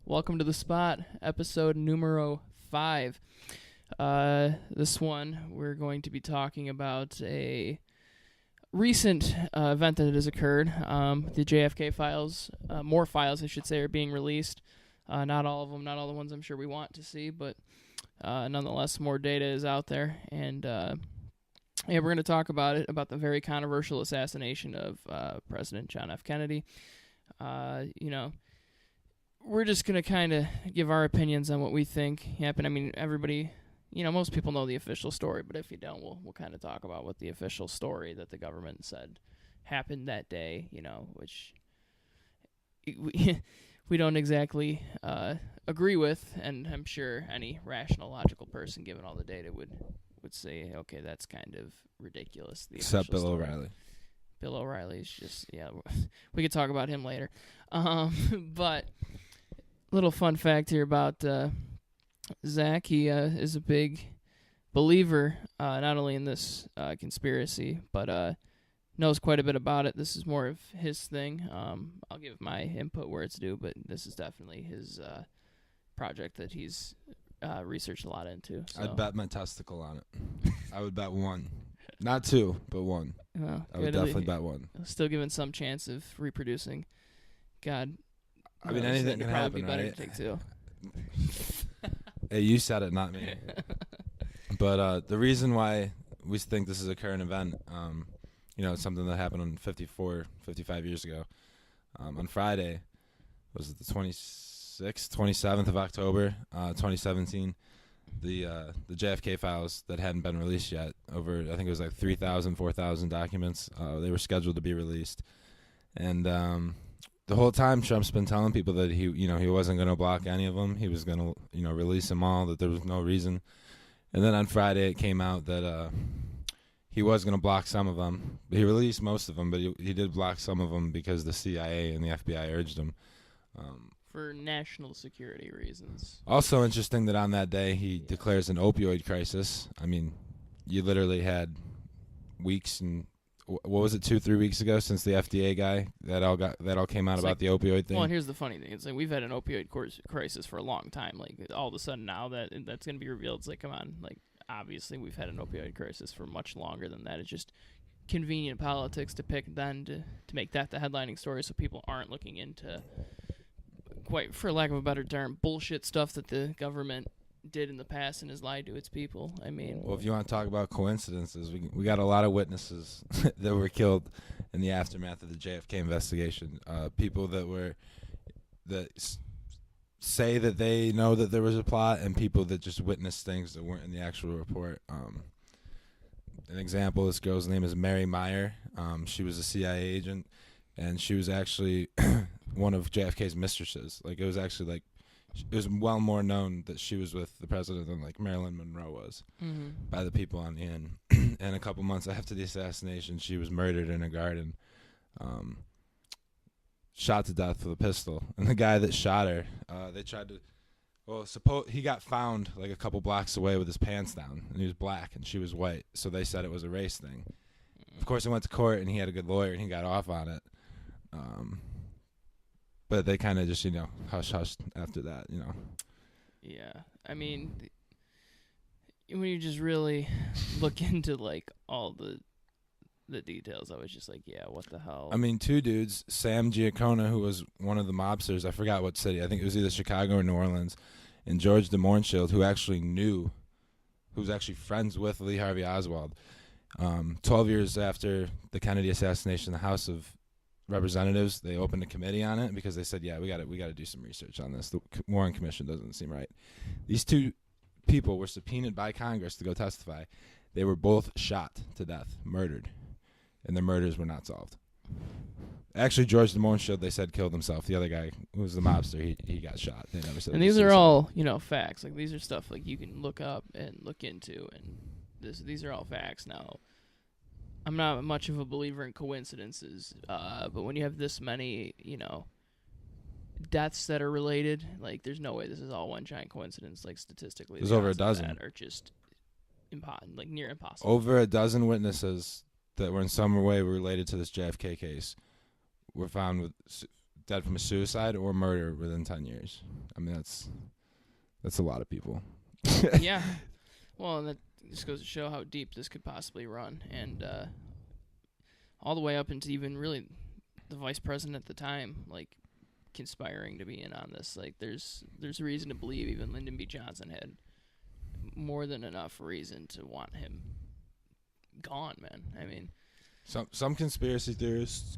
Welcome to the spot, episode numero 5. This one, we're going to be talking about a recent event that has occurred. The JFK files, more files, I should say, are being released. Not all of them, not all the ones I'm sure we want to see, but nonetheless, more data is out there. And we're going to talk about it, about the very controversial assassination of President John F. Kennedy. We're just going to kind of give our opinions on what we think happened. I mean, everybody, most people know the official story, but if you don't, we'll kind of talk about what the official story that the government said happened that day, which we don't exactly agree with, and I'm sure any rational, logical person, given all the data, would say, okay, that's kind of ridiculous. Except Bill O'Reilly. Bill O'Reilly's just, we could talk about him later. But little fun fact here about Zach. He is a big believer, not only in this conspiracy, but knows quite a bit about it. This is more of his thing. I'll give my input where it's due, but this is definitely his project that he's researched a lot into. So. I'd bet my testicle on it. I would bet 1. Not 2, but 1. Well, I would definitely bet 1. Still given some chance of reproducing. God. I mean, anything can happen, be better right? To take 2. Hey, you said it, not me. But the reason why we think this is a current event, it's something that happened on 55 years ago. On Friday, was it the 27th of October, 2017, the JFK files that hadn't been released yet, over, I think it was like 3,000, 4,000 documents, they were scheduled to be released. And the whole time Trump's been telling people that he wasn't going to block any of them. He was going to, release them all, that there was no reason. And then on Friday it came out that he was going to block some of them. He released most of them, but he did block some of them because the CIA and the FBI urged him. For national security reasons. Also interesting that on that day he declares an opioid crisis. I mean, you literally had weeks and what was it, 2-3 weeks ago since the FDA guy that all came out about the opioid thing. Well, and here's the funny thing: it's like we've had an opioid crisis for a long time. Like all of a sudden now that's going to be revealed, it's like, come on, like obviously we've had an opioid crisis for much longer than that. It's just convenient politics to pick then to make that the headlining story, so people aren't looking into, quite for lack of a better term, bullshit stuff that the government did in the past and has lied to its people. I mean, well, if you want to talk about coincidences, we got a lot of witnesses that were killed in the aftermath of the JFK investigation. People that say that they know that there was a plot, and people that just witnessed things that weren't in the actual report. An example: this girl's name is Meyer. She was a CIA agent, and she was actually one of JFK's mistresses. Like, it was actually like, it was well more known that she was with the president than like Marilyn Monroe was by the people on the end. And a couple months after the assassination, she was murdered in a garden, shot to death with a pistol. And the guy that shot her, they tried to, he got found like a couple blocks away with his pants down, and he was black and she was white. So they said it was a race thing. Of course, he went to court and he had a good lawyer and he got off on it. But they kind of just, hush-hush after that, Yeah. I mean, when you just really look into, like, all the details, I was just like, yeah, what the hell? I mean, 2 dudes, Sam Giancana, who was one of the mobsters, I forgot what city, I think it was either Chicago or New Orleans, and George de Mohrenschildt, who was actually friends with Lee Harvey Oswald. 12 years after the Kennedy assassination, the House of Representatives, they opened a committee on it because they said, yeah, we got to do some research on this. The Warren Commission doesn't seem right. These 2 people were subpoenaed by Congress to go testify. They were both shot to death, murdered, and their murders were not solved. Actually, George de Mohrenschildt, they said, killed himself. The other guy, who was the mobster, he got shot. They never said. And these are all, facts. Like, these are stuff like you can look up and look into, and these are all facts. Now, I'm not much of a believer in coincidences, but when you have this many, deaths that are related, like, there's no way this is all one giant coincidence. Like, statistically, there's over a dozen that are just near impossible. Over a dozen witnesses that were in some way related to this JFK case were found with dead from a suicide or murder within 10 years. I mean, that's a lot of people. Yeah. Well, and that just goes to show how deep this could possibly run, and all the way up into even really the vice president at the time, like, conspiring to be in on this. Like, there's reason to believe even Lyndon B. Johnson had more than enough reason to want him gone, man. I mean, some conspiracy theorists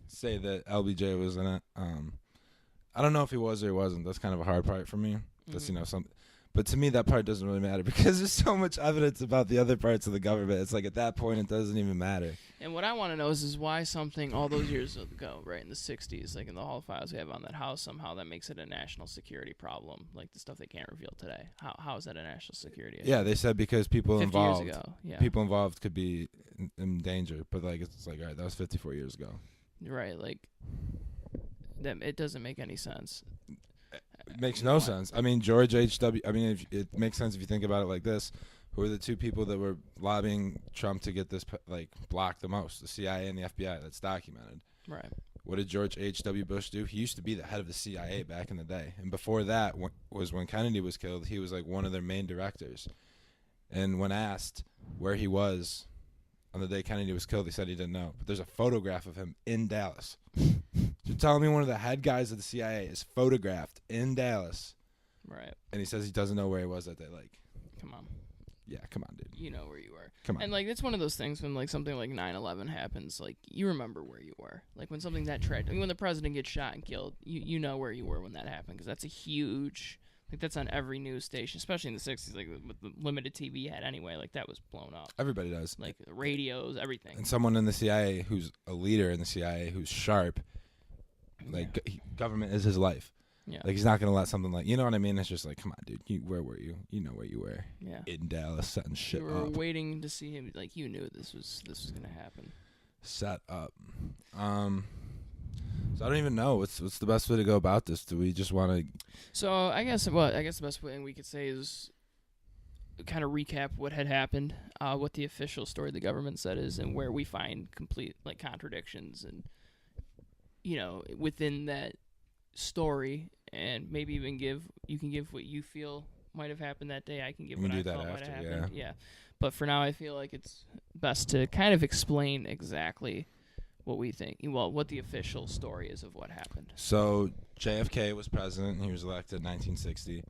say that LBJ was in it. I don't know if he was or he wasn't. That's kind of a hard part for me. That's but to me that part doesn't really matter because there's so much evidence about the other parts of the government. It's like at that point it doesn't even matter. And what I want to know is why something all those years ago, right in the 60s, like in the Hall of Files we have on that house, somehow that makes it a national security problem, like the stuff they can't reveal today. How is that a national security issue? Yeah, they said because people 50 involved, years ago, yeah. people involved could be in danger. But like it's like, all right, that was 54 years ago. Right, like that. It doesn't make any sense. It makes no sense. I mean, George H.W. I mean, it makes sense if you think about it like this. Who are the two people that were lobbying Trump to get this, like, blocked the most? The CIA and the FBI. That's documented. Right. What did George H.W. Bush do? He used to be the head of the CIA back in the day. And before that was when Kennedy was killed. He was, like, one of their main directors. And when asked where he was on the day Kennedy was killed, he said he didn't know. But there's a photograph of him in Dallas. You're telling me one of the head guys of the CIA is photographed in Dallas. Right. And he says he doesn't know where he was that day. Like, come on. Yeah, come on, dude. You know where you were. Come on. And, like, it's one of those things when, like, something like 9/11 happens, like, you remember where you were. Like, when something that tragic, when the president gets shot and killed, you know where you were when that happened, because that's a huge, like, that's on every news station, especially in the 60s, like, with the limited TV you had anyway, like, that was blown up. Everybody does. Like, the radios, everything. And someone in the CIA who's a leader in the CIA who's sharp, like, government is his life. Yeah. Like, he's not going to let something like, you know what I mean? It's just like, come on, dude. Where were you? You know where you were. Yeah. In Dallas, setting shit up. You were up. waiting to see him. Like, you knew this was going to happen. Set up. So I don't even know. What's the best way to go about this? Do we just want to... So, I guess the best thing we could say is kind of recap what had happened, what the official story the government said is, and where we find complete, like, contradictions and, you know, within that story, and maybe even you can give what you feel might have happened that day. I can give what I felt might have happened. Yeah. But for now, I feel like it's best to kind of explain exactly what we think. Well, what the official story is of what happened. So JFK was president. And he was elected in 1960.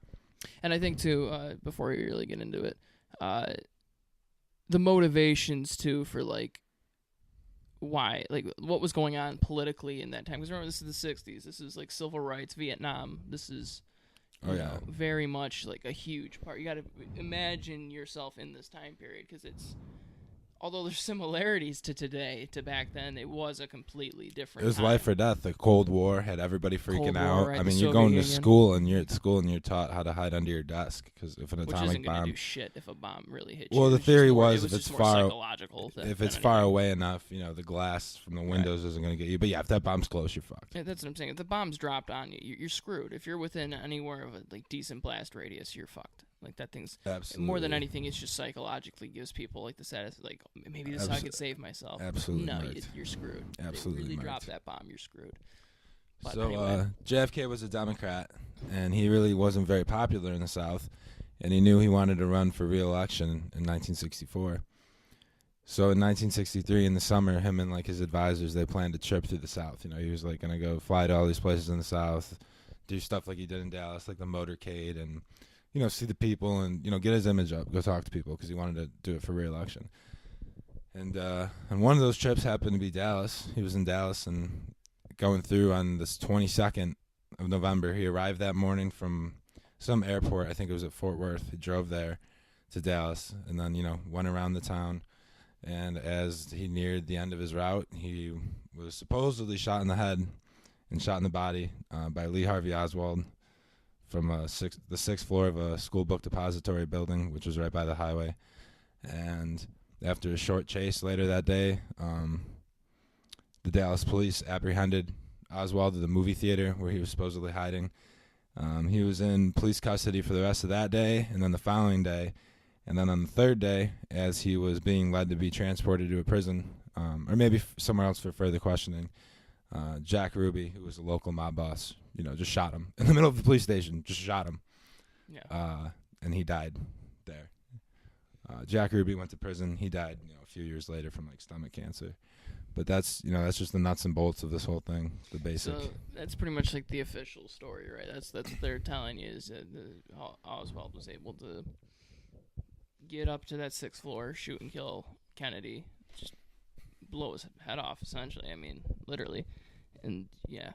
And I think too, before we really get into it, the motivations too for like why, like, what was going on politically in that time. Because remember, this is the 60s. This is, like, civil rights, Vietnam. This is, you know, very much, like, a huge part. You got to imagine yourself in this time period because it's, although there's similarities to today, to back then, it was a completely different It was time. life or death. The Cold War had everybody freaking out. Right, I mean, you're going to school, and you're at school, and you're taught how to hide under your desk because if an atomic bomb... Which isn't going to do shit if a bomb really hits you. Well, the theory was if it's far away enough, you know, the glass from the windows isn't going to get you. But yeah, if that bomb's close, you're fucked. Yeah, that's what I'm saying. If the bomb's dropped on you, you're screwed. If you're within anywhere of a, like, decent blast radius, you're fucked. Like, that thing's... Absolutely. More than anything, it's just psychologically gives people, like, the status, like, maybe this is how I could save myself. Absolutely. No, you're screwed. Absolutely. If they really drop that bomb, you're screwed. But so, anyway. JFK was a Democrat, and he really wasn't very popular in the South, and he knew he wanted to run for re-election in 1964. So in 1963, in the summer, him and, like, his advisors, they planned a trip through the South. You know, he was, like, going to go fly to all these places in the South, do stuff like he did in Dallas, like the motorcade, and... you know, see the people and, you know, get his image up, go talk to people because he wanted to do it for re-election. And one of those trips happened to be Dallas. He was in Dallas and going through on this 22nd of November. He arrived that morning from some airport. I think it was at Fort Worth. He drove there to Dallas and then, you know, went around the town. And as he neared the end of his route, he was supposedly shot in the head and shot in the body by Lee Harvey Oswald from the sixth floor of a school book depository building, which was right by the highway. And after a short chase later that day, the Dallas police apprehended Oswald at the movie theater where he was supposedly hiding. He was in police custody for the rest of that day and then the following day. And then on the third day, as he was being led to be transported to a prison, or maybe somewhere else for further questioning, Jack Ruby, who was a local mob boss, just shot him in the middle of the police station. Just shot him. Yeah. And he died there. Jack Ruby went to prison. He died, a few years later from stomach cancer. But that's just the nuts and bolts of this whole thing. The basic. So that's pretty much the official story, right? That's what they're telling you is that Oswald was able to get up to that 6th floor, shoot and kill Kennedy, just blow his head off, essentially. I mean, literally. And yeah,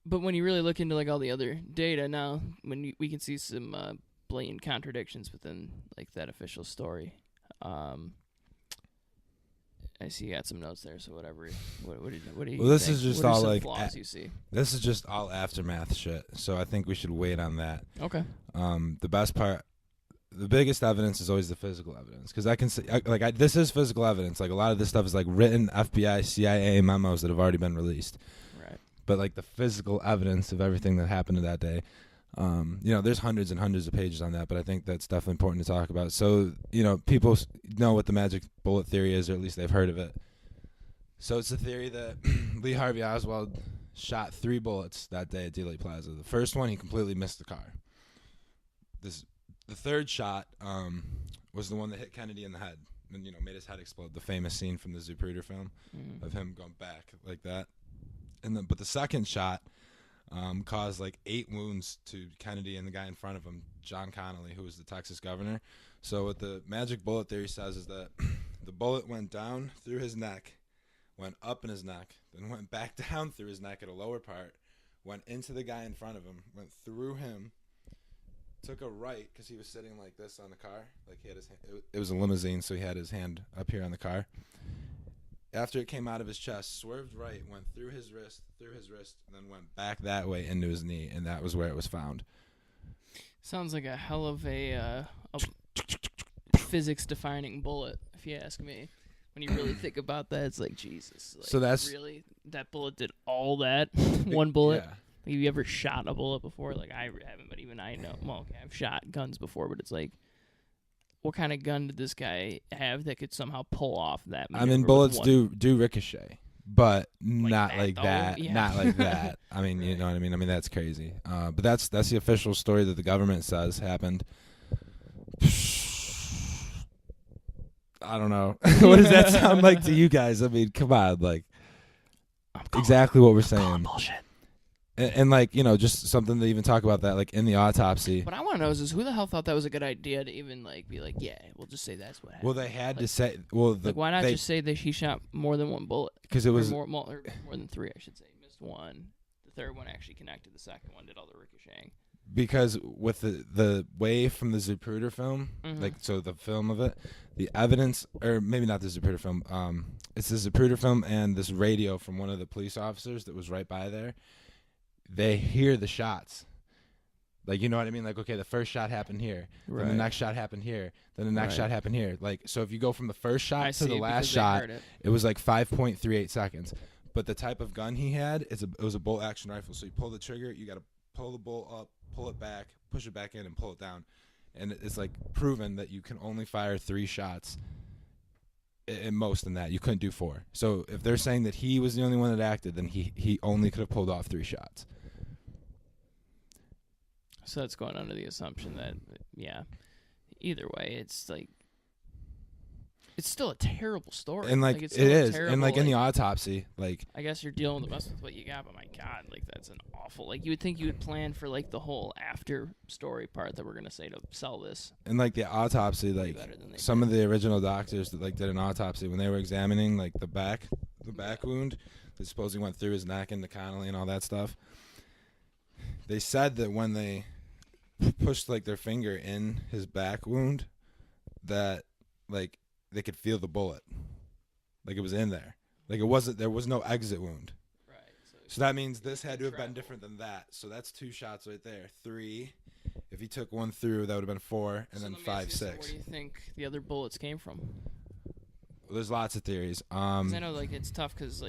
but when you really look into all the other data now, we can see some blatant contradictions within that official story. I see you got some notes there, so whatever. What do you? Well, this think? is just what are all some flaws you see. This is just all aftermath shit. So I think we should wait on that. Okay. The best part, the biggest evidence is always the physical evidence, because I can see this is physical evidence. A lot of this stuff is written FBI, CIA memos that have already been released. Right. But the physical evidence of everything that happened that day. There's hundreds and hundreds of pages on that, but I think that's definitely important to talk about. So, people know what the magic bullet theory is, or at least they've heard of it. So it's the theory that Lee Harvey Oswald shot 3 bullets that day at Dealey Plaza. The first one, he completely missed the car. The third shot was the one that hit Kennedy in the head and, made his head explode. The famous scene from the Zapruder film of him going back like that. But the second shot caused 8 wounds to Kennedy and the guy in front of him, Giancana, who was the Texas governor. So what the magic bullet theory says is that the bullet went down through his neck, went up in his neck, then went back down through his neck at a lower part, went into the guy in front of him, went through him, took a right because he was sitting like this on the car. He had his it was a limousine, so he had his hand up here on the car. After it came out of his chest, swerved right, went through his wrist, and then went back that way into his knee, and that was where it was found. Sounds like a hell of a physics-defining bullet, if you ask me. When you really think about that, it's Jesus. So that's really that bullet did all that. One bullet. Yeah. Have you ever shot a bullet before? I haven't, but even I know. Well, okay, I've shot guns before, but it's what kind of gun did this guy have that could somehow pull off that? I mean, bullets do ricochet, but not that, like though? that. Yeah. Not like that. I mean, you know what I mean? I mean, that's crazy. But that's the official story that the government says happened. I don't know. What does that sound like to you guys? I mean, come on, exactly what we're saying. Bullshit. And just something to even talk about that, in the autopsy. What I want to know is who the hell thought that was a good idea to even be yeah, we'll just say that's what happened. Well, they had to say. Well, why not just say that he shot more than one bullet? Because it was more than 3, I should say. He missed one. The third one actually connected. The second one did all the ricocheting. Because with the way from the Zapruder film, so the film of it, the evidence, or maybe not the Zapruder film. It's the Zapruder film and this radio from one of the police officers that was right by there. They hear the shots. You know what I mean? Okay, the first shot happened here. Right. Then the next shot happened here. Then the next shot happened here. So if you go from the first shot to the last shot, it was 5.38 seconds. But the type of gun he had, it was a bolt action rifle. So you pull the trigger, you got to pull the bolt up, pull it back, push it back in, and pull it down. And it's proven that you can only fire 3 shots. At most in that. You couldn't do 4. So if they're saying that he was the only one that acted, then he only could have pulled off 3 shots. So that's going under the assumption that, yeah, either way, it's it's still a terrible story. And it is. Terrible, and in the autopsy, I guess you're dealing the best with what you got, but my God, that's an awful. You would think you would plan for the whole after story part that we're gonna say to sell this. And the autopsy, some of the original doctors that did an autopsy when they were examining the back wound that supposedly went through his neck into Connolly and all that stuff. They said that when they pushed their finger in his back wound, that they could feel the bullet, it was in there, there was no exit wound. Right. So that means this had to have been different than that. So that's 2 shots right there. 3. If he took 1 through, that would have been 4, and then 5, 6. Where do you think the other bullets came from? Well, there's lots of theories. 'Cause I know it's tough because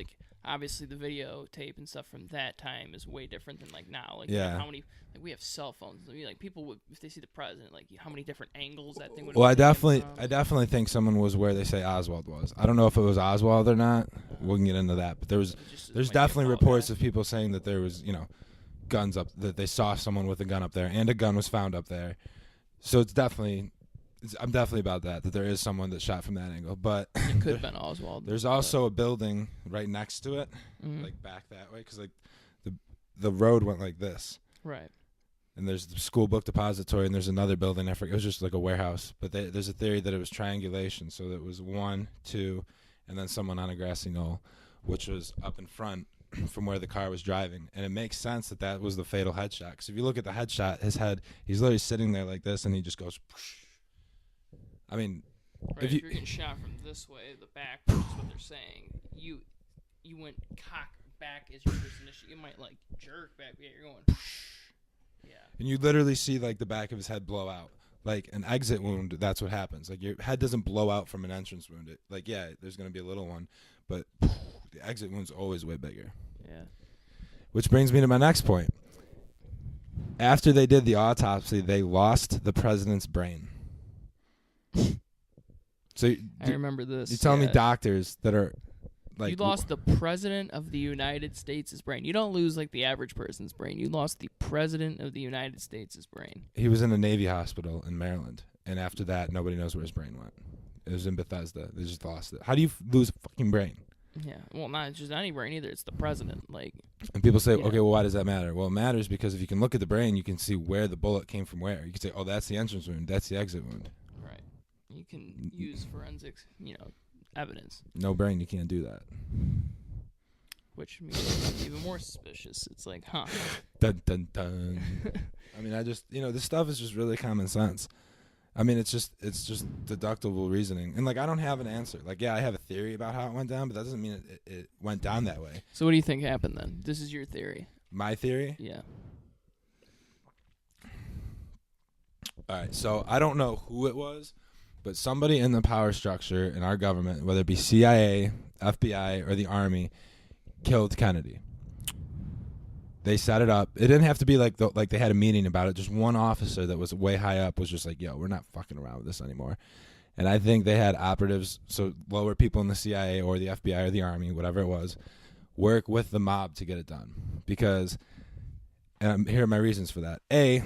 obviously the videotape and stuff from that time is way different than like now. Like Yeah. how many we have cell phones. I mean, like people would, if they see the president, like how many different angles that thing would. Well, I definitely think someone was where they say Oswald was. I don't know if it was Oswald or not. We can get into that, but there's definitely reports of people saying that there was, guns up, that they saw someone with a gun up there, and a gun was found up there. So I'm definitely about that there is someone that shot from that angle. But it could have been Oswald. There's also a building right next to it, like back that way, because like the road went like this. Right. And there's the school book depository, and there's another building. I forget. It was just like a warehouse. But there's a theory that it was triangulation, so that it was 1, 2, and then someone on a grassy knoll, which was up in front from where the car was driving. And it makes sense that was the fatal headshot. Because if you look at the headshot, his head, he's literally sitting there like this, and he just goes. I mean, right, if you're getting shot from this way, the back, is what they're saying. You went cock back as your first initiative. You might like jerk back. Yeah, you're going. Yeah. And you literally see like the back of his head blow out. Like an exit wound, that's what happens. Like your head doesn't blow out from an entrance wound. There's going to be a little one, but the exit wound's always way bigger. Yeah. Which brings me to my next point. After they did the autopsy, they lost the president's brain. So I remember this. You tell me doctors that are like, you lost the president of the United States' brain. You don't lose like the average person's brain. You lost the president of the United States' brain. He was in a Navy hospital in Maryland, and after that, nobody knows where his brain went. It was in Bethesda. They just lost it. How do you lose a fucking brain? Yeah, well, not just any brain either. It's the president. Like, and people say, okay, well, why does that matter? Well, it matters because if you can look at the brain, you can see where the bullet came from. Where you can say, oh, that's the entrance wound. That's the exit wound. Right. You can use forensics, evidence. No brain, you can't do that. Which makes it even more suspicious. It's like, huh. Dun, dun, dun. I mean, this stuff is just really common sense. I mean, it's just deductible reasoning. And, like, I don't have an answer. Like, yeah, I have a theory about how it went down, but that doesn't mean it went down that way. So what do you think happened then? This is your theory. My theory? Yeah. All right, so I don't know who it was, but somebody in the power structure in our government, whether it be CIA, FBI, or the Army, killed Kennedy. They set it up. It didn't have to be like they had a meeting about it. Just one officer that was way high up was just like, yo, we're not fucking around with this anymore. And I think they had operatives, so lower people in the CIA or the FBI or the Army, whatever it was, work with the mob to get it done. Because, and here are my reasons for that. A,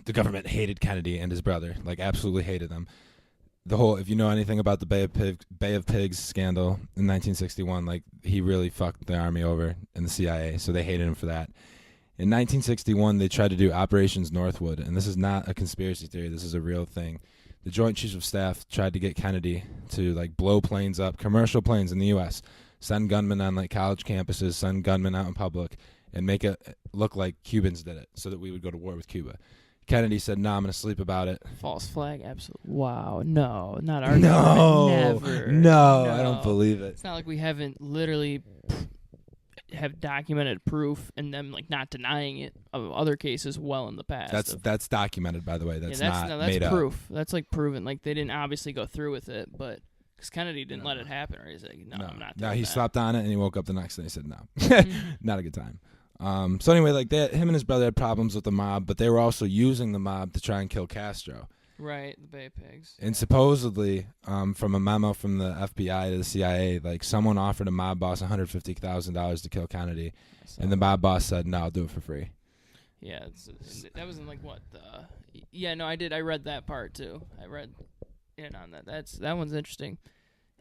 the government hated Kennedy and his brother, like absolutely hated them. The whole, if you know anything about the Bay of Pigs scandal in 1961, like he really fucked the Army over and the CIA, so they hated him for that. In 1961, they tried to do Operations Northwood, and this is not a conspiracy theory. This is a real thing. The Joint Chiefs of Staff tried to get Kennedy to like blow planes up, commercial planes in the U.S., send gunmen on like college campuses, send gunmen out in public, and make it look like Cubans did it, so that we would go to war with Cuba. Kennedy said, "No, I'm going to sleep about it." False flag, absolutely. Wow, no, not our government. Never. No, I don't believe it. It's not like we haven't literally have documented proof and them like not denying it of other cases well in the past. That's documented, by the way. That's not that's made proof. up. That's like proven. Like they didn't obviously go through with it, but because Kennedy didn't let it happen, or he's like, no, I'm not. No, he slept on it and he woke up the next day and he said no. Not a good time. So anyway, like him and his brother had problems with the mob, but they were also using the mob to try and kill Castro. Right, the Bay Pigs. And supposedly, from a memo from the FBI to the CIA, like someone offered a mob boss $150,000 to kill Kennedy, and the mob boss said, "No, I'll do it for free." Yeah, that was in like what? Yeah, no, I did. I read that part too. I read in on that. That one's interesting.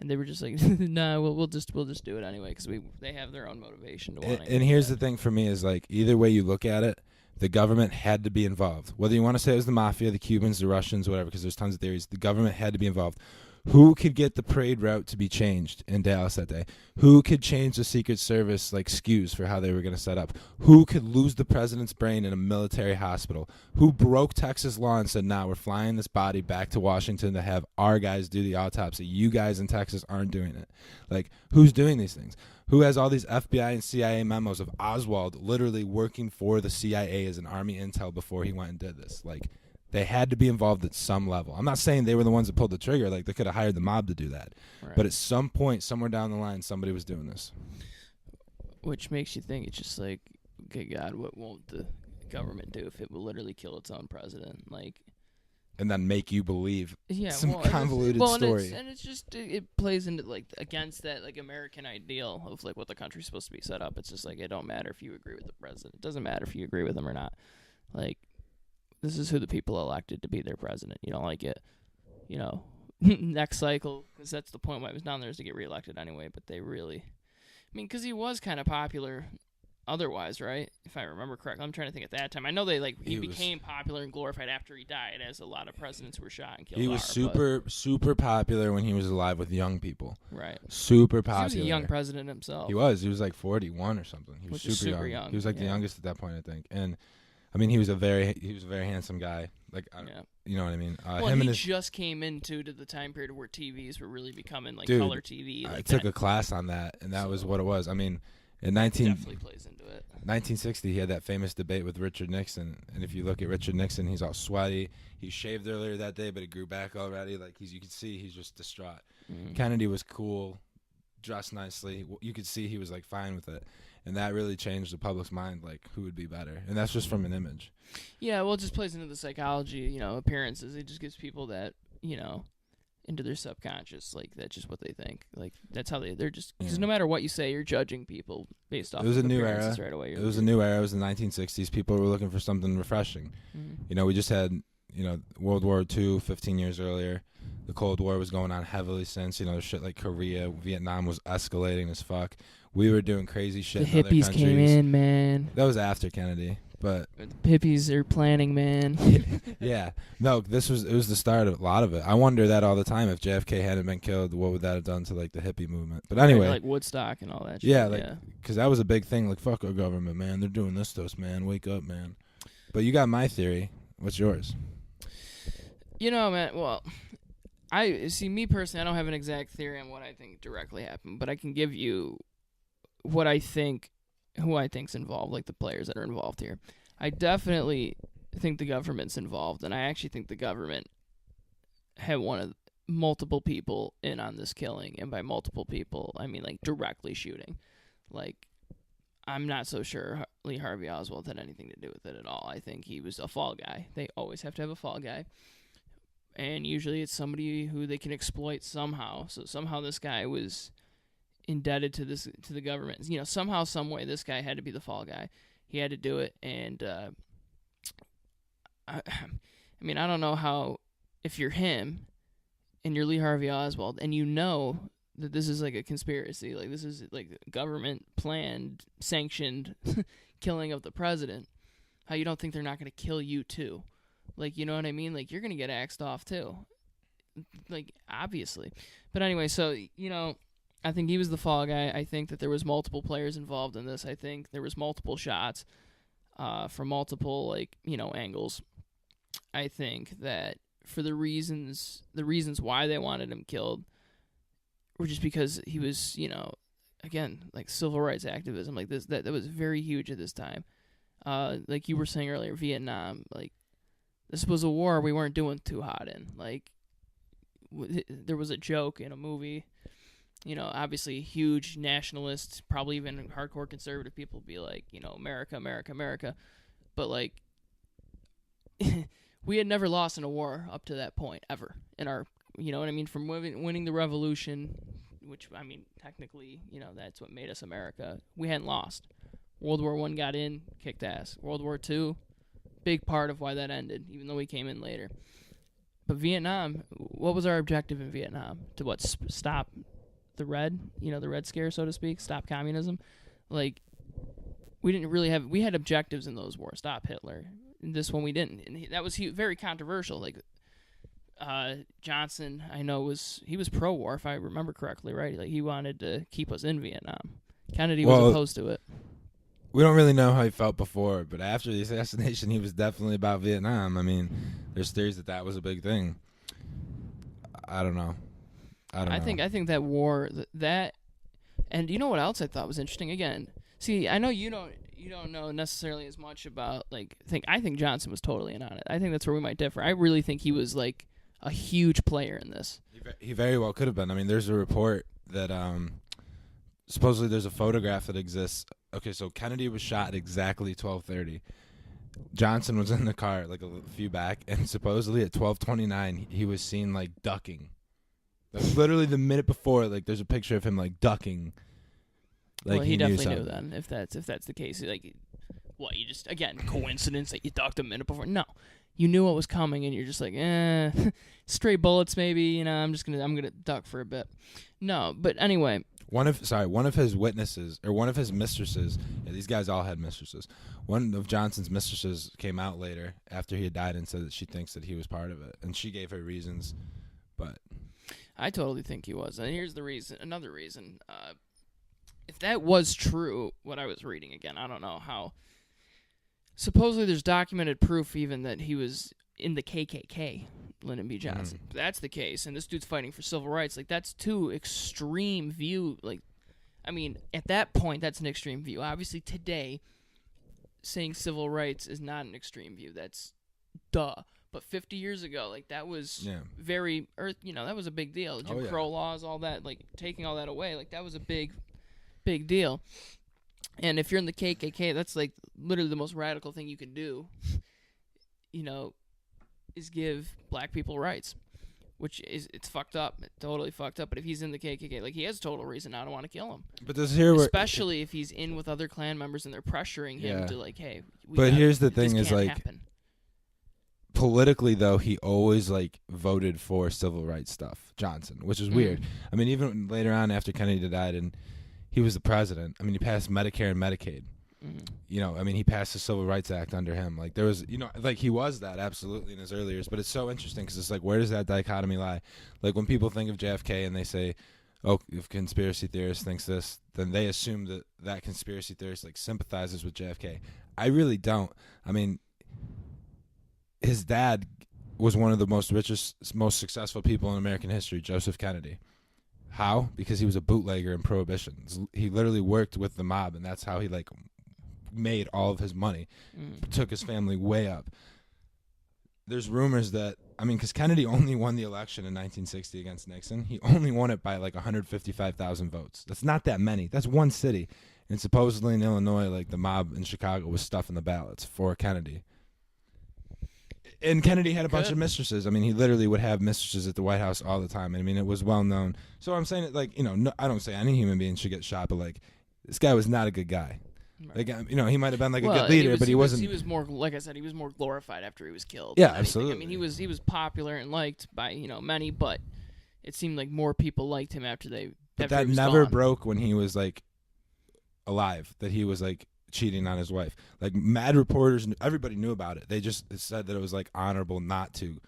And they were just like, "No, we'll just do it anyway," because they have their own motivation to want to. And here's the thing for me is like either way you look at it, the government had to be involved. Whether you want to say it was the mafia, the Cubans, the Russians, whatever, because there's tons of theories. The government had to be involved. Who could get the parade route to be changed in Dallas that day? Who could change the Secret Service like SKUs for how they were going to set up? Who could lose the president's brain in a military hospital? Who broke Texas law and said, "Nah, we're flying this body back to Washington to have our guys do the autopsy. You guys in Texas aren't doing it." Like, who's doing these things? Who has all these FBI and CIA memos of Oswald literally working for the CIA as an Army intel before he went and did this? Like, they had to be involved at some level. I'm not saying they were the ones that pulled the trigger. Like, they could have hired the mob to do that. Right. But at some point, somewhere down the line, somebody was doing this. Which makes you think it's just like, okay, God, what won't the government do if it will literally kill its own president? Like, and then make you believe some well, convoluted story. And it's just it plays into like against that like American ideal of like what the country's supposed to be set up. It's just like it don't matter if you agree with the president. It doesn't matter if you agree with him or not. Like, this is who the people elected to be their president. You don't like it, next cycle, because that's the point why he was down there, is to get reelected anyway. But they really, because he was kind of popular otherwise, right? If I remember correctly. I'm trying to think at that time. I know he became popular and glorified after he died, as a lot of presidents were shot and killed. He was super popular when he was alive with young people. Right. Super popular. He was a young president himself. He was like 41 or something. He was super young. He was like the youngest at that point, I think. And he was a very handsome guy. Like, you know what I mean? He just came into the time period where TVs were really becoming like color TV. I took a class on that, and that was what it was. In definitely plays into it. 1960, he had that famous debate with Richard Nixon, and if you look at Richard Nixon, he's all sweaty. He shaved earlier that day, but it grew back already. Like, you could see he's just distraught. Mm-hmm. Kennedy was cool, dressed nicely. You could see he was like fine with it, and that really changed the public's mind, like who would be better, and that's just from an image. Yeah, well, it just plays into the psychology, appearances. It just gives people that, into their subconscious, like that's just what they think. Like that's how they're just, because no matter what you say, you're judging people based off. It was a new era. Right away. It was a new era. It was the 1960s. People were looking for something refreshing. Mm-hmm. We just had World War II 15 years earlier. The Cold War was going on heavily since. Shit like Korea, Vietnam was escalating as fuck. We were doing crazy shit. The hippies came in, man. That was after Kennedy. But the hippies are planning, man. Yeah. No, it was the start of a lot of it. I wonder that all the time. If JFK hadn't been killed, what would that have done to like the hippie movement? But anyway, like Woodstock and all that shit. Yeah, because that was a big thing. Like, fuck our government, man. They're doing this to us, man. Wake up, man. But you got my theory. What's yours? Man, well, me personally, I don't have an exact theory on what I think directly happened, but I can give you what I think, who I think's involved, like the players that are involved here. I definitely think the government's involved, and I actually think the government had multiple people in on this killing, and by multiple people, I mean like directly shooting. Like, I'm not so sure Lee Harvey Oswald had anything to do with it at all. I think he was a fall guy. They always have to have a fall guy. And usually it's somebody who they can exploit somehow. So somehow this guy was indebted to the government. Somehow, some way, this guy had to be the fall guy. He had to do it, and I don't know how, if you're him and you're Lee Harvey Oswald and that this is like a conspiracy, like this is like government planned, sanctioned killing of the president, how you don't think they're not going to kill you too. Like, you know what I mean? Like, you're going to get axed off too. Like, obviously. But anyway, so, I think he was the fall guy. I think that there was multiple players involved in this. I think there was multiple shots from multiple, angles. I think that for the reasons why they wanted him killed were just because he was, again, like civil rights activism, like this, that was very huge at this time. Like you were saying earlier, Vietnam, like, this was a war we weren't doing too hot in. Like, there was a joke in a movie, obviously huge nationalists, probably even hardcore conservative people be like, America, America, America. But, like, we had never lost in a war up to that point, ever. In our, from winning the revolution, which, technically, that's what made us America. We hadn't lost. World War I got in, kicked ass. World War II, big part of why that ended, even though we came in later. But Vietnam, what was our objective in Vietnam? To stop the Red Scare, so to speak, stop communism? Like, we didn't really we had objectives in those wars, stop Hitler. In this one we didn't. And that was very controversial. Like, Johnson, I know, he was pro-war, if I remember correctly, right? Like, he wanted to keep us in Vietnam. Kennedy was opposed to it. We don't really know how he felt before, but after the assassination, he was definitely about Vietnam. There's theories that was a big thing. I don't know. I think that war, and you know what else I thought was interesting? Again, see, I know you don't know necessarily as much about, I think Johnson was totally in on it. I think that's where we might differ. I really think he was like a huge player in this. He very well could have been. There's a report that supposedly there's a photograph that exists. Okay, so Kennedy was shot at exactly 12:30. Johnson was in the car like a few back, and supposedly at 12:29 he was seen like ducking. Like, literally the minute before, like there's a picture of him like ducking. Like well, he definitely knew something. then if that's the case. Like, what, you just, again, coincidence that you ducked a minute before? No, you knew what was coming, and you're just like, stray bullets maybe. You know, I'm gonna duck for a bit. No, but anyway. One of his witnesses, or one of his mistresses, these guys all had mistresses. One of Johnson's mistresses came out later after he had died and said that she thinks that he was part of it, and she gave her reasons. But I totally think he was, and here's the reason. Another reason. If that was true, what I was reading again, I don't know how. Supposedly, there's documented proof even that he was in the KKK. Lyndon B. Johnson. If that's the case, and this dude's fighting for civil rights, like, that's too extreme view. Like, I mean, at that point, that's an extreme view. Obviously, today, saying civil rights is not an extreme view. That's duh. But 50 years ago, like, that was very, that was a big deal. Jim Crow laws, all that, like, taking all that away, like, that was a big deal. And if you're in the KKK, that's, like, literally the most radical thing you can do, is give black people rights, which it's fucked up. It's totally fucked up. But if he's in the KKK, like, he has total reason now to want to kill him. But especially if he's in with other Klan members and they're pressuring him to, like, hey. Here's the thing is, like, happen. Politically, though, he always, like, voted for civil rights stuff, Johnson, which is weird. I mean, even later on after Kennedy died and he was the president, I mean, he passed Medicare and Medicaid. He passed the Civil Rights Act under him. Like, there was, like, he was that absolutely in his early years. But it's so interesting because it's like, where does that dichotomy lie? Like, when people think of JFK and they say, oh, if conspiracy theorist thinks this, then they assume that conspiracy theorist, like, sympathizes with JFK. I really don't. I mean, his dad was one of the most richest, most successful people in American history, Joseph Kennedy. How? Because he was a bootlegger in Prohibition. He literally worked with the mob, and that's how he, like, made all of his money, took his family way up. There's rumors that, because Kennedy only won the election in 1960 against Nixon. He only won it by like 155,000 votes. That's not that many. That's one city. And supposedly in Illinois, like, the mob in Chicago was stuffing the ballots for Kennedy. And Kennedy had a bunch of mistresses. I mean, he literally would have mistresses at the White House all the time. I mean, it was well known. So I'm saying, like, no, I don't say any human being should get shot, but, like, this guy was not a good guy. Right. Like, he might have been, like, a good leader, but he wasn't. He was more, like I said, he was more glorified after he was killed. Yeah, absolutely. I mean, he was popular and liked by, many, but it seemed like more people liked him after they. But that never broke when he was, like, alive. That he was, like, cheating on his wife. Like, mad reporters, everybody knew about it. They just said that it was, like, honorable not to.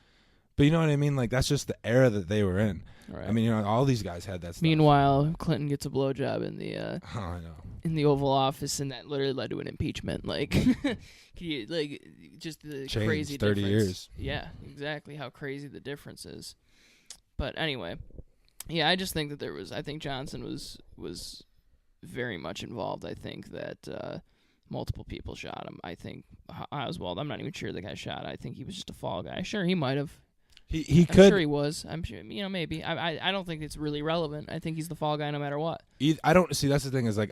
But you know what I mean? Like, that's just the era that they were in. Right. I mean, all these guys had that stuff. Meanwhile, Clinton gets a blowjob in the I know. In the Oval Office, and that literally led to an impeachment. Like, just the changed crazy 30 difference. Years. Yeah, exactly how crazy the difference is. But anyway, yeah, I just think that I think Johnson was very much involved. I think that multiple people shot him. I think Oswald, I'm not even sure the guy shot. I think he was just a fall guy. Sure, he might have. I'm sure he was. I'm sure, maybe. I don't think it's really relevant. I think he's the fall guy no matter what. I don't see. That's the thing is, like,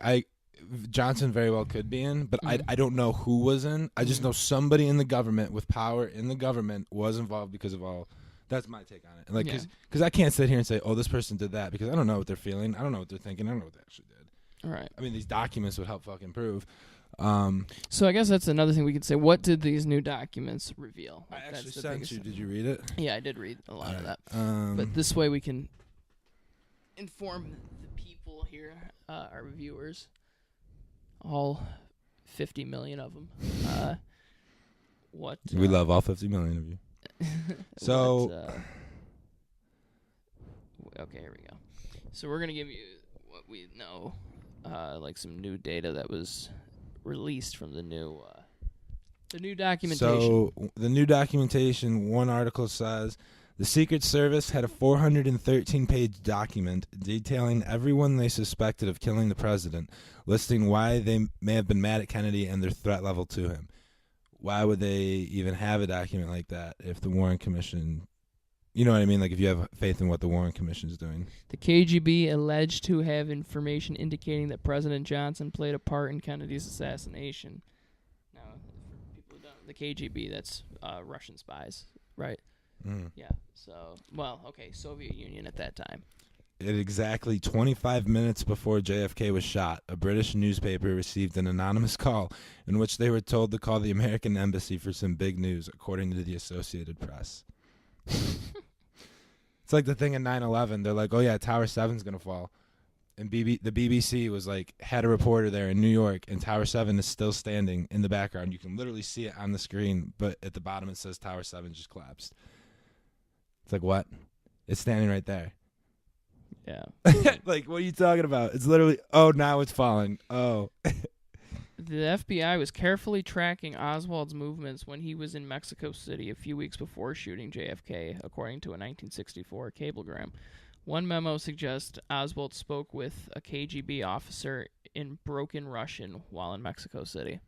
Johnson very well could be in, but I don't know who was in. I just know somebody in the government with power in the government was involved because of all. That's my take on it. And, like, because I can't sit here and say, oh, this person did that, because I don't know what they're feeling. I don't know what they're thinking. I don't know what they actually did. All right. I mean, these documents would help fucking prove. So I guess that's another thing we could say. What did these new documents reveal? I actually sent you. Did you read it? Yeah, I did read a lot of that. But this way we can inform the people here, our viewers, all 50 million of them. What we love all 50 million of you. So, okay, here we go. So we're gonna give you what we know, like some new data that was released from the new documentation. So the new documentation, one article says, the Secret Service had a 413-page document detailing everyone they suspected of killing the president, listing why they may have been mad at Kennedy and their threat level to him. Why would they even have a document like that if the Warren Commission you know what I mean? Like if you have faith in what the Warren Commission is doing. The KGB alleged to have information indicating that President Johnson played a part in Kennedy's assassination. Now, for people who don't, the KGB, that's Russian spies, right? Mm. Yeah. So, well, okay, Soviet Union at that time. At exactly 25 minutes before JFK was shot, a British newspaper received an anonymous call in which they were told to call the American embassy for some big news, according to the Associated Press. It's like the thing in 9/11. They're like, oh, yeah, Tower 7's going to fall. And the BBC was like, had a reporter there in New York, and Tower 7 is still standing in the background. You can literally see it on the screen, but at the bottom it says Tower 7 just collapsed. It's like, what? It's standing right there. Yeah. Like, what are you talking about? It's literally, oh, now it's falling. Oh. The FBI was carefully tracking Oswald's movements when he was in Mexico City a few weeks before shooting JFK, according to a 1964 cablegram. One memo suggests Oswald spoke with a KGB officer in broken Russian while in Mexico City.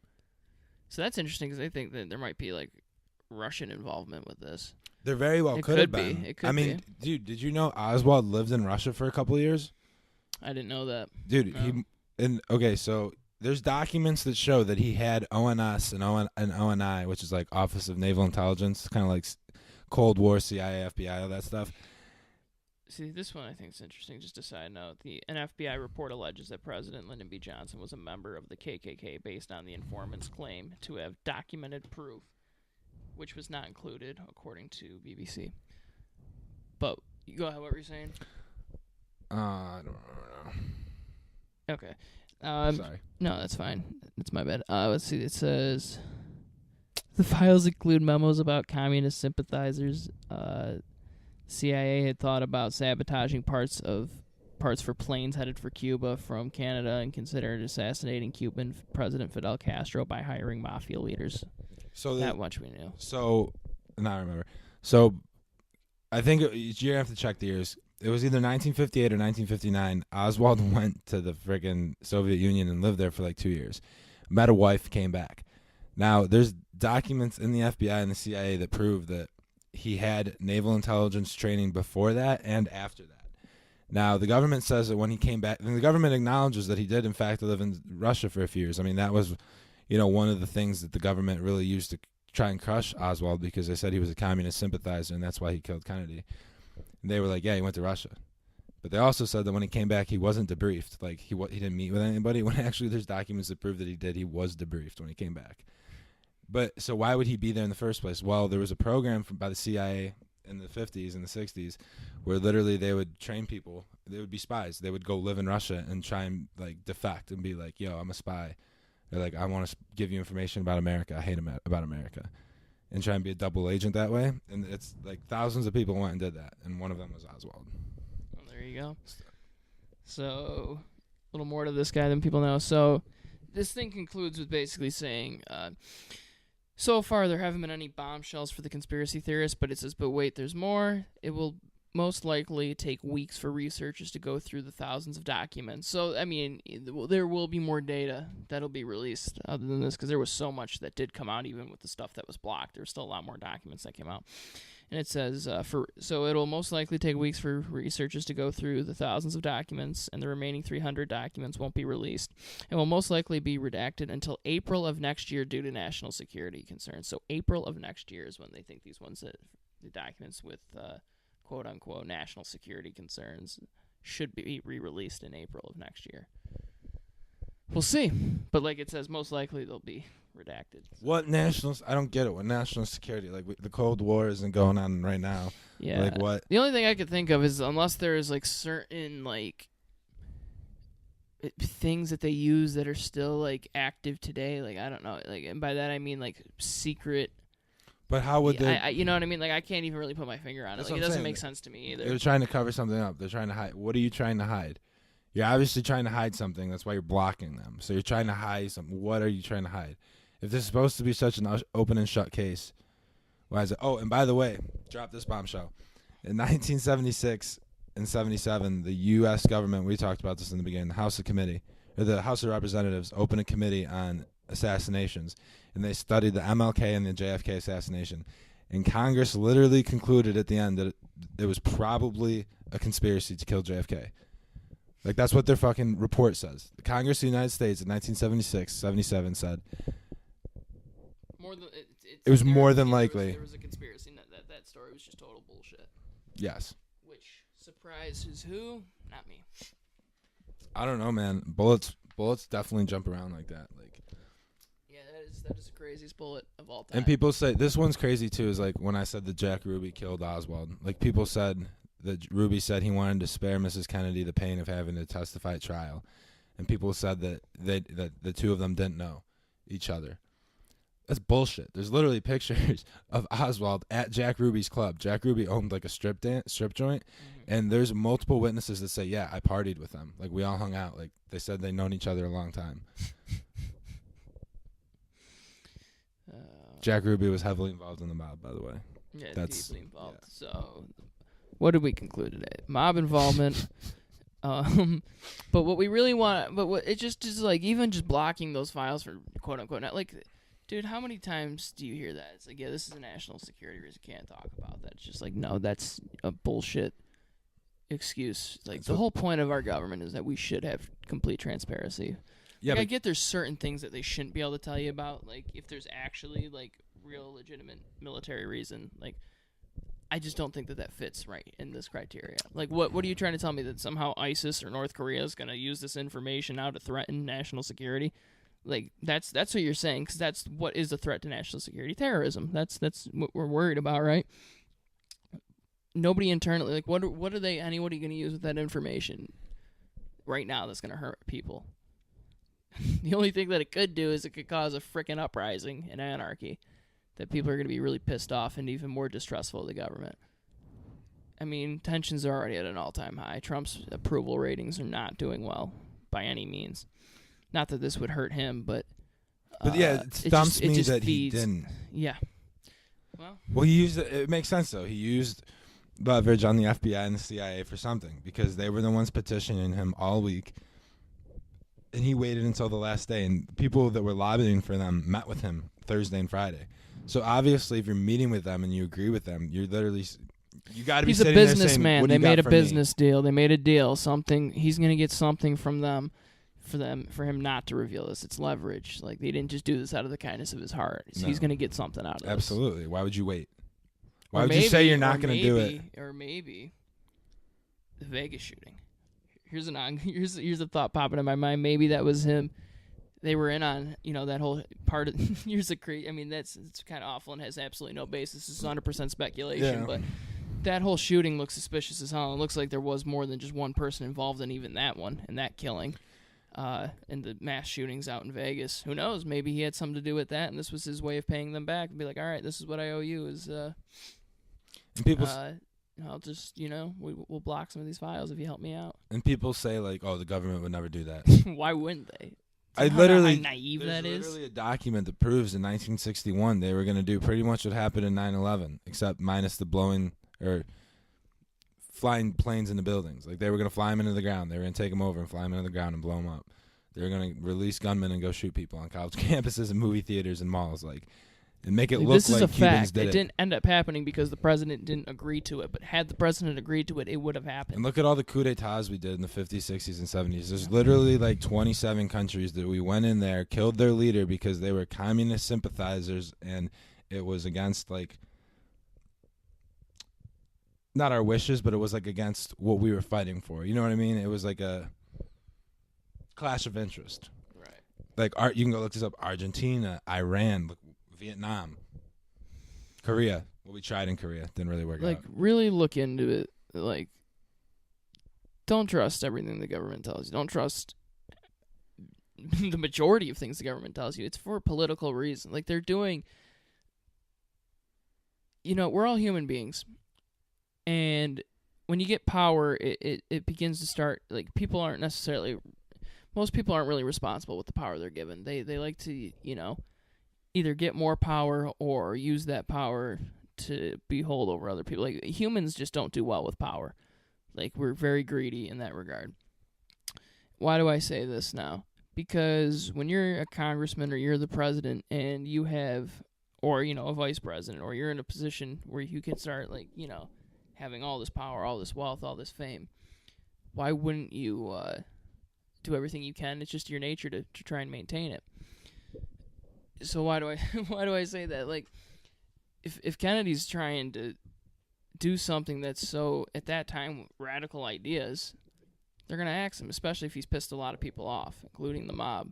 So that's interesting because I think that there might be, like, Russian involvement with this. There very well could have been. It could I mean, dude, did you know Oswald lived in Russia for a couple of years? I didn't know that. Dude, No. Okay, so there's documents that show that he had ONS and ONI, which is like Office of Naval Intelligence, kind of like Cold War, CIA, FBI, all that stuff. See, this one I think is interesting. Just a side note. An FBI report alleges that President Lyndon B. Johnson was a member of the KKK based on the informant's claim to have documented proof, which was not included, according to BBC. But, go ahead, what were you saying? I don't know. Okay. Sorry. No, that's fine. That's my bad. Let's see. It says, the files include memos about communist sympathizers. CIA had thought about sabotaging parts for planes headed for Cuba from Canada and considered assassinating Cuban President Fidel Castro by hiring mafia leaders. So that much we knew. So, now I remember. So, I think you have to check the years. It was either 1958 or 1959. Oswald went to the friggin' Soviet Union and lived there for like 2 years. Met a wife, came back. Now, there's documents in the FBI and the CIA that prove that he had naval intelligence training before that and after that. Now, the government says that when he came back, and the government acknowledges that he did, in fact, live in Russia for a few years. I mean, that was, one of the things that the government really used to try and crush Oswald, because they said he was a communist sympathizer, and that's why he killed Kennedy. And they were like, yeah, he went to Russia. But they also said that when he came back, he wasn't debriefed. Like, he didn't meet with anybody, when actually there's documents that prove that he did. He was debriefed when he came back. But so why would he be there in the first place? Well, there was a program by the CIA in the 50s and the 60s where literally they would train people. They would be spies. They would go live in Russia and try and like defect and be like, yo, I'm a spy. They're like, I want to give you information about America. I hate about America. And try and be a double agent that way. And it's like thousands of people went and did that. And one of them was Oswald. Well, there you go. So a little more to this guy than people know. So this thing concludes with basically saying, so far, there haven't been any bombshells for the conspiracy theorists, but it says, but wait, there's more. It will most likely take weeks for researchers to go through the thousands of documents. So, I mean, there will be more data that'll be released other than this, because there was so much that did come out, even with the stuff that was blocked. There's still a lot more documents that came out. And it says, so it'll most likely take weeks for researchers to go through the thousands of documents, and the remaining 300 documents won't be released, and will most likely be redacted until April of next year due to national security concerns. So April of next year is when they think these ones, the documents with quote-unquote national security concerns, should be re-released in April of next year. We'll see. But like it says, most likely they'll be redacted. What national? I don't get it. What national security? Like the Cold War isn't going on right now. Yeah. Like what? The only thing I could think of is unless there's like certain like things that they use that are still like active today. Like I don't know. Like, and by that I mean like secret. But how would they? You know what I mean? Like I can't even really put my finger on it. Like it doesn't make sense to me either. They're trying to cover something up. They're trying to hide. What are you trying to hide? You're obviously trying to hide something. That's why you're blocking them. So you're trying to hide something. What are you trying to hide? If this is supposed to be such an open and shut case, why is it? Oh, and by the way, drop this bombshell. In 1976 and 77, the U.S. government, we talked about this in the beginning, the House of Representatives opened a committee on assassinations, and they studied the MLK and the JFK assassination. And Congress literally concluded at the end that it was probably a conspiracy to kill JFK. Like, that's what their fucking report says. The Congress of the United States in 1976, 77 said it was more than likely. There was a conspiracy. That story was just total bullshit. Yes. Which surprises who? Not me. I don't know, man. Bullets definitely jump around like that. Like, yeah, that is the craziest bullet of all time. and people say this one's crazy too. Is like when I said that Jack Ruby killed Oswald. Like, people said that Ruby said he wanted to spare Mrs. Kennedy the pain of having to testify at trial, and people said that that the two of them didn't know each other. That's bullshit. There's literally pictures of Oswald at Jack Ruby's club. Jack Ruby owned like a strip joint, and there's multiple witnesses that say, yeah, I partied with them. Like, we all hung out. Like, they said they'd known each other a long time. Jack Ruby was heavily involved in the mob, by the way. Yeah, deeply involved. Yeah. So, what did we conclude today? Mob involvement. But what we really want, it just is like, even just blocking those files for quote unquote, not like, dude, how many times do you hear that? It's like, yeah, this is a national security reason. Can't talk about that. It's just like, no, that's a bullshit excuse. Like, the whole point of our government is that we should have complete transparency. Yeah, like, I get there's certain things that they shouldn't be able to tell you about. Like, if there's actually, like, real legitimate military reason. Like, I just don't think that fits right in this criteria. Like, what are you trying to tell me, that somehow ISIS or North Korea is going to use this information now to threaten national security? Like, that's what you're saying, because that's what is a threat to national security: terrorism. That's what we're worried about, right? Nobody internally, like, what are they? Anybody going to use with that information right now that's going to hurt people? The only thing that it could do is it could cause a frickin' uprising and anarchy that people are going to be really pissed off and even more distrustful of the government. I mean, tensions are already at an all-time high. Trump's approval ratings are not doing well by any means. Not that this would hurt him, but yeah, it stumps me that he didn't. Yeah. Well, he used it. It makes sense, though. He used leverage on the FBI and the CIA for something, because they were the ones petitioning him all week, and he waited until the last day. And people that were lobbying for them met with him Thursday and Friday. So obviously, if you're meeting with them and you agree with them, you're literally, you got to be sitting there saying, He's a businessman. They made a business deal. They made a deal. Something. He's going to get something from them. For him not to reveal this. It's leverage. Like, they didn't just do this out of the kindness of his heart. No. He's going to get something out of this. Absolutely. Why would you wait? Why would you say you're not going to do it? Or maybe the Vegas shooting. Here's a thought popping in my mind. Maybe that was him. They were in on, that whole part of it's kind of awful and has absolutely no basis. It's 100% speculation, but that whole shooting looks suspicious as hell. It looks like there was more than just one person involved in even that one, in that killing. And the mass shootings out in Vegas. Who knows? Maybe he had something to do with that, and this was his way of paying them back. And be like, all right, this is what I owe you. I'll just, we'll block some of these files if you help me out. And people say, like, oh, the government would never do that. Why wouldn't they? How naive that is. There's literally a document that proves in 1961 they were going to do pretty much what happened in 9/11, except minus the blowing or flying planes into buildings. Like, they were going to fly them into the ground. They were going to take them over and fly them into the ground and blow them up. They were going to release gunmen and go shoot people on college campuses and movie theaters and malls, and make it look like Cubans did it. It didn't end up happening because the president didn't agree to it. But had the president agreed to it, it would have happened. And look at all the coup d'etats we did in the 50s, 60s, and 70s. There's literally 27 countries that we went in there, killed their leader because they were communist sympathizers, and it was against not our wishes, but it was against what we were fighting for. You know what I mean? It was like a clash of interest. Right. You can go look this up. Argentina, Iran, Vietnam, Korea. Well, we tried in Korea. Didn't really work out. Really look into it. Don't trust everything the government tells you. Don't trust the majority of things the government tells you. It's for a political reason. They're doing... we're all human beings. And when you get power, it begins to start, people aren't necessarily, most people aren't really responsible with the power they're given. They like to, either get more power or use that power to behold over other people. Humans just don't do well with power. We're very greedy in that regard. Why do I say this now? Because when you're a congressman or you're the president and you have or, a vice president, or you're in a position where you can start, having all this power, all this wealth, all this fame, why wouldn't you do everything you can? It's just your nature to try and maintain it. So why do I say that? Like, if Kennedy's trying to do something that's so, at that time, radical ideas, they're going to axe him, especially if he's pissed a lot of people off, including the mob.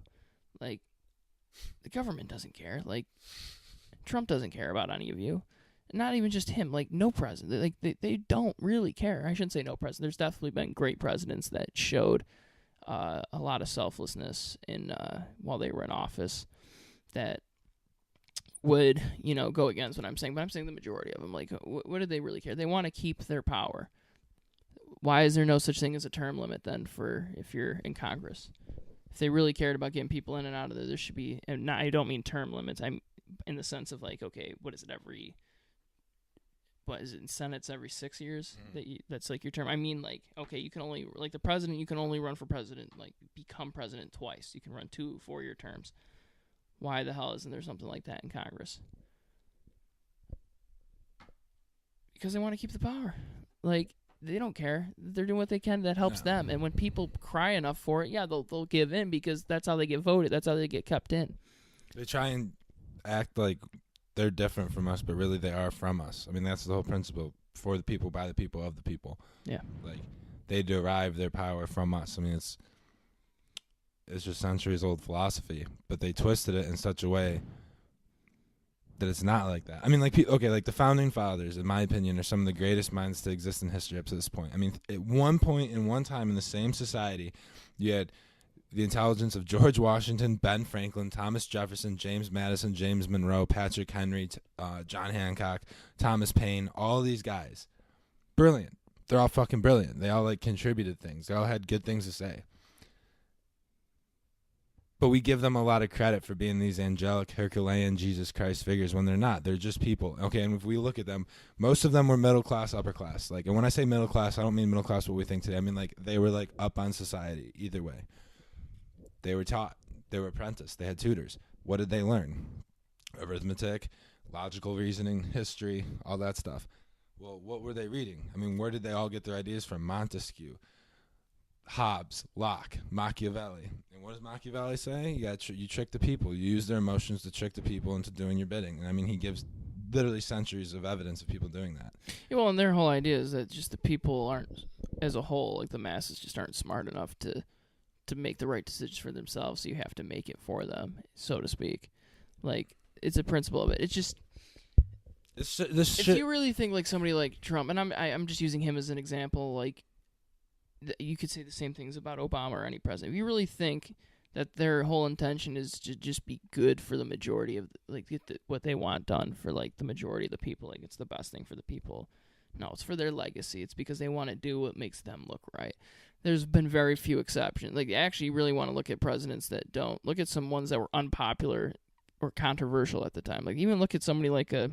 Like, the government doesn't care. Like, Trump doesn't care about any of you. Not even just him. Like, no president. Like, they don't really care. I shouldn't say no president. There's definitely been great presidents that showed a lot of selflessness while they were in office that would, go against what I'm saying. But I'm saying the majority of them. Like, what do they really care? They want to keep their power. Why is there no such thing as a term limit then for if you're in Congress? If they really cared about getting people in and out of there should be, and I don't mean term limits. I'm in the sense of like, okay, what is it in Senate's every 6 years? That's like your term. I mean, like, okay, you can only, like the president, you can only run for president, like become president twice. You can run 2 4-year terms. Why the hell isn't there something like that in Congress? Because they want to keep the power. Like, they don't care. They're doing what they can that helps them. And when people cry enough for it, yeah, they'll give in because that's how they get voted. That's how they get kept in. They try and act like they're different from us, but really they are from us. I mean, that's the whole principle. For the people, by the people, of the people. Yeah. Like, they derive their power from us. I mean, it's just centuries-old philosophy, but they twisted it in such a way that it's not like that. I mean, like the Founding Fathers, in my opinion, are some of the greatest minds to exist in history up to this point. I mean, at one point in one time in the same society, you had the intelligence of George Washington, Ben Franklin, Thomas Jefferson, James Madison, James Monroe, Patrick Henry, John Hancock, Thomas Paine, all these guys. Brilliant. They're all fucking brilliant. They all, like, contributed things. They all had good things to say. But we give them a lot of credit for being these angelic, Herculean, Jesus Christ figures when they're not. They're just people. Okay, and if we look at them, most of them were middle class, upper class. Like, and when I say middle class, I don't mean middle class what we think today. I mean, like, they were, like, up on society either way. They were taught. They were apprenticed. They had tutors. What did they learn? Arithmetic, logical reasoning, history, all that stuff. Well, what were they reading? I mean, where did they all get their ideas from? Montesquieu, Hobbes, Locke, Machiavelli. And what does Machiavelli say? You trick the people. You use their emotions to trick the people into doing your bidding. And I mean, he gives literally centuries of evidence of people doing that. Yeah, well, and their whole idea is that just the people aren't, as a whole, like the masses just aren't smart enough to make the right decisions for themselves, so you have to make it for them, so to speak. Like, it's a principle of it. It's just... if you really think like somebody like Trump, and I'm just using him as an example, like, you could say the same things about Obama or any president. If you really think that their whole intention is to just be good for the majority of, like, get what they want done for, like, the majority of the people, like, it's the best thing for the people. No, it's for their legacy. It's because they want to do what makes them look right. There's been very few exceptions. Like, I actually really want to look at presidents that don't. Look at some ones that were unpopular or controversial at the time. Like, even look at somebody like a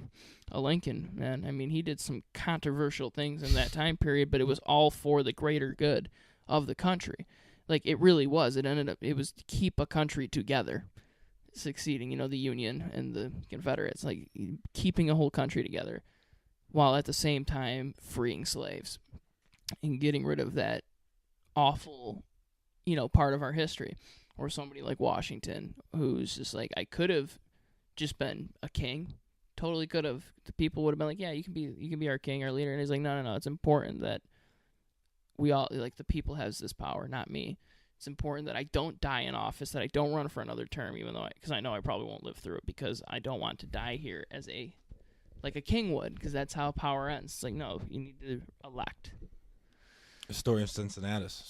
Lincoln, man. I mean, he did some controversial things in that time period, but it was all for the greater good of the country. Like, it really was. It was to keep a country together, succeeding, the Union and the Confederates, like, keeping a whole country together while at the same time freeing slaves and getting rid of that awful, part of our history. Or somebody like Washington, who's just like, I could have just been a king, totally could have. The people would have been like, yeah, you can be our king, our leader. And he's like, no, it's important that we all, like, the people has this power, not me. It's important that I don't die in office, that I don't run for another term, even though because I know I probably won't live through it, because I don't want to die here as a king would, because that's how power ends. It's like, no, you need to elect. The story of Cincinnatus,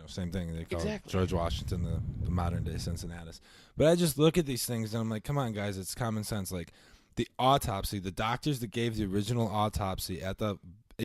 same thing. They call George Washington the modern day Cincinnatus. But I just look at these things and I'm like, come on, guys, it's common sense. Like, the autopsy, the doctors that gave the original autopsy at the